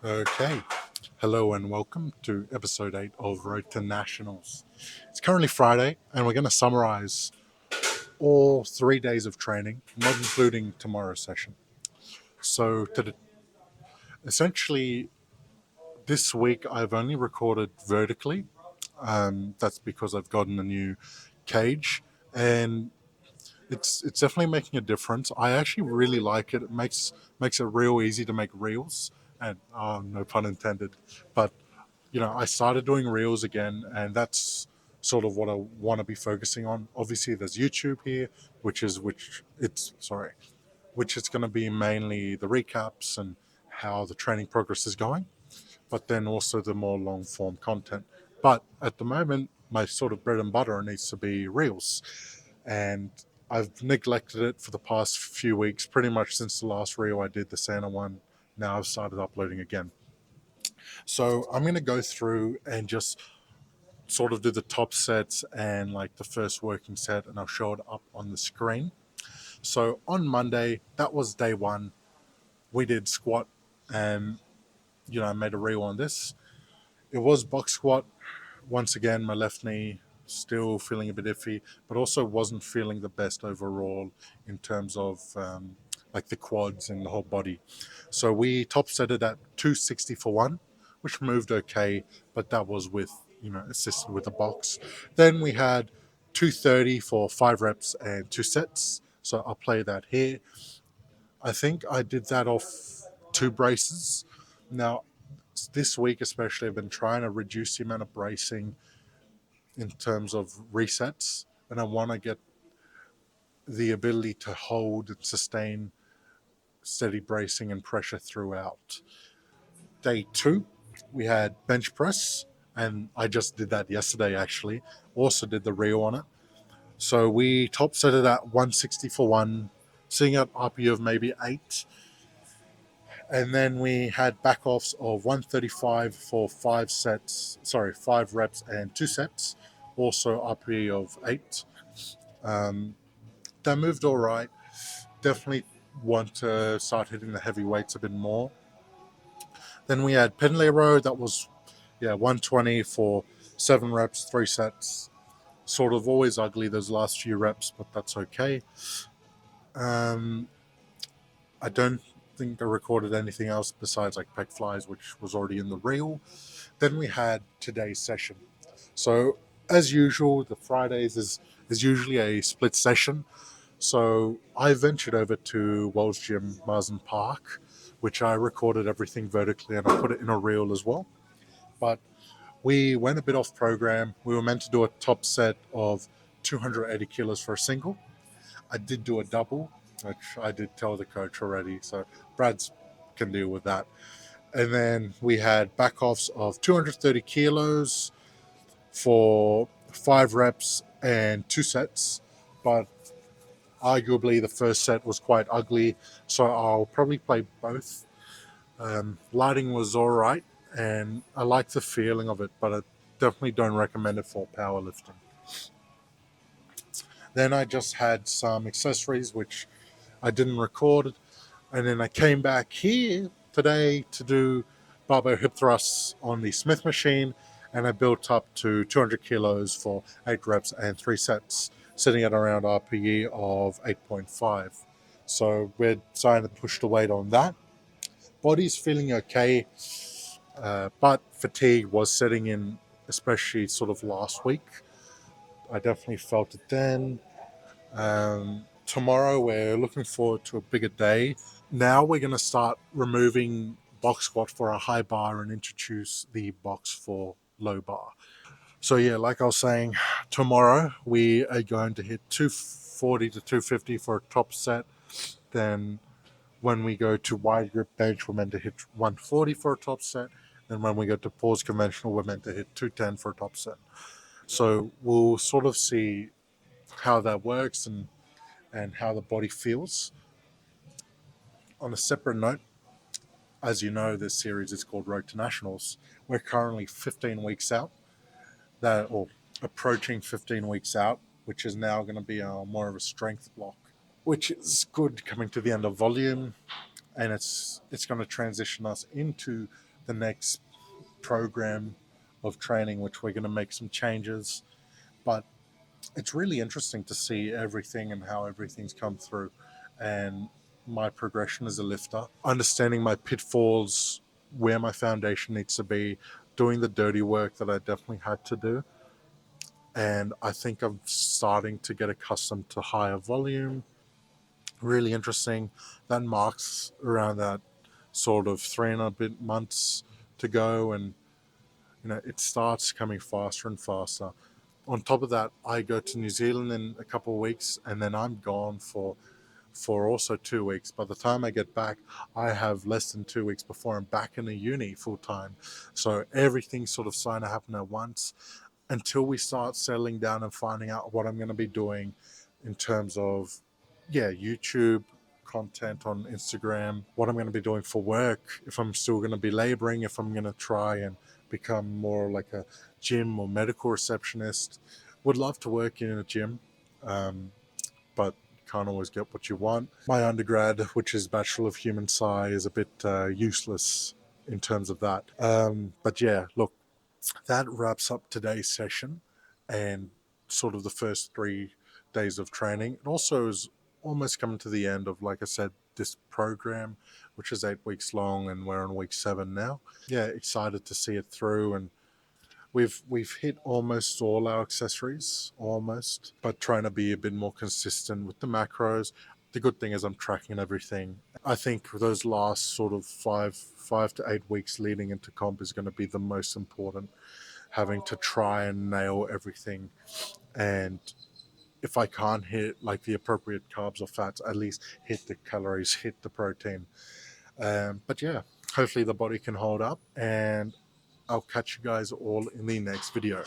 Okay. Hello and welcome to episode 8 of Road to Nationals. It's currently Friday, and we're going to summarize all 3 days of training, not including tomorrow's session. So, essentially, this week I've only recorded vertically. That's because I've gotten a new cage, and it's definitely making a difference. I actually really like it. It makes it real easy to make reels, and no pun intended. But I started doing reels again, and that's sort of what I want to be focusing on. Obviously, there's YouTube here, which is going to be mainly the recaps and how the training progress is going, but then also the more long form content. But at the moment, my sort of bread and butter needs to be reels, and I've neglected it for the past few weeks, pretty much since the last reel I did, the Santa one. Now I've started uploading again. So I'm going to go through and just sort of do the top sets and like the first working set, and I'll show it up on the screen. So on Monday, that was day one. We did squat, and I made a reel on this. It was box squat. Once again, my left knee still feeling a bit iffy, but also wasn't feeling the best overall in terms of like the quads and the whole body. So we top set it at 260 for one, which moved okay, but that was with, assisted with a box. Then we had 230 for 5 reps and 2 sets. So I'll play that here. I think I did that off 2 braces. Now, this week especially, I've been trying to reduce the amount of bracing in terms of resets, and I want to get the ability to hold and sustain steady bracing and pressure throughout. Day two, we had bench press, and I just did that yesterday actually. Also did the reel on it. So we top set it at 160 for one, seeing at RPE of maybe 8. And then we had back offs of 135 for 5 reps and 2 sets, also RPE of 8. That moved all right. Definitely want to start hitting the heavy weights a bit more. Then we had Penlero, that was 120 for 7 reps, 3 sets. Sort of always ugly those last few reps, but that's okay. I don't think I recorded anything else besides like pec flies, which was already in the reel. Then we had today's session. So as usual, the Fridays is usually a split session. So I ventured over to Wells Gym, Marsden Park, which I recorded everything vertically and I put it in a reel as well. But we went a bit off program. We were meant to do a top set of 280 kilos for a single. I did do a double, which I did tell the coach already. So Brad's can deal with that. And then we had back offs of 230 kilos for 5 reps and 2 sets. But arguably, the first set was quite ugly, so I'll probably play both. Lighting was all right, and I like the feeling of it, but I definitely don't recommend it for powerlifting. Then I just had some accessories, which I didn't record, and then I came back here today to do barbell hip thrusts on the Smith machine, and I built up to 200 kilos for 8 reps and 3 sets, sitting at around RPE of 8.5. So we're starting to push the weight on that. Body's feeling okay, but fatigue was setting in, especially sort of last week. I definitely felt it then. Tomorrow we're looking forward to a bigger day. Now we're going to start removing box squat for a high bar and introduce the box for low bar. So yeah, like I was saying, tomorrow we are going to hit 240 to 250 for a top set. Then when we go to wide grip bench, we're meant to hit 140 for a top set. Then when we go to pause conventional, we're meant to hit 210 for a top set. So we'll sort of see how that works and how the body feels. On a separate note, as you know, this series is called Road to Nationals. We're currently 15 weeks out, or approaching 15 weeks out, which is now going to be more of a strength block, which is good coming to the end of volume, and it's going to transition us into the next program of training, which we're going to make some changes. But it's really interesting to see everything and how everything's come through, and my progression as a lifter, understanding my pitfalls, where my foundation needs to be, doing the dirty work that I definitely had to do. And I think I'm starting to get accustomed to higher volume. Really interesting. That marks around that sort of 3 and a bit months to go, and it starts coming faster and faster. On top of that, I go to New Zealand in a couple of weeks, and then I'm gone for also 2 weeks. By the time I get back, I have less than 2 weeks before I'm back in the uni full time. So everything's sort of starting to happen at once until we start settling down and finding out what I'm going to be doing in terms of, yeah, YouTube content on Instagram, what I'm going to be doing for work, if I'm still going to be laboring, if I'm going to try and become more like a gym or medical receptionist. Would love to work in a gym, but can't always get what you want. My undergrad, which is Bachelor of Human Sci, is a bit useless in terms of that. But yeah, look, that wraps up today's session and sort of the first 3 days of training. It also is almost coming to the end of, like I said, this program, which is 8 weeks long, and we're on week 7 now. Yeah, excited to see it through, and we've hit almost all our accessories, almost, but trying to be a bit more consistent with the macros. The good thing is I'm tracking everything. I think those last sort of 5 to 8 weeks leading into comp is going to be the most important, having to try and nail everything. And if I can't hit like the appropriate carbs or fats, at least hit the calories, hit the protein. But yeah, hopefully the body can hold up, and I'll catch you guys all in the next video.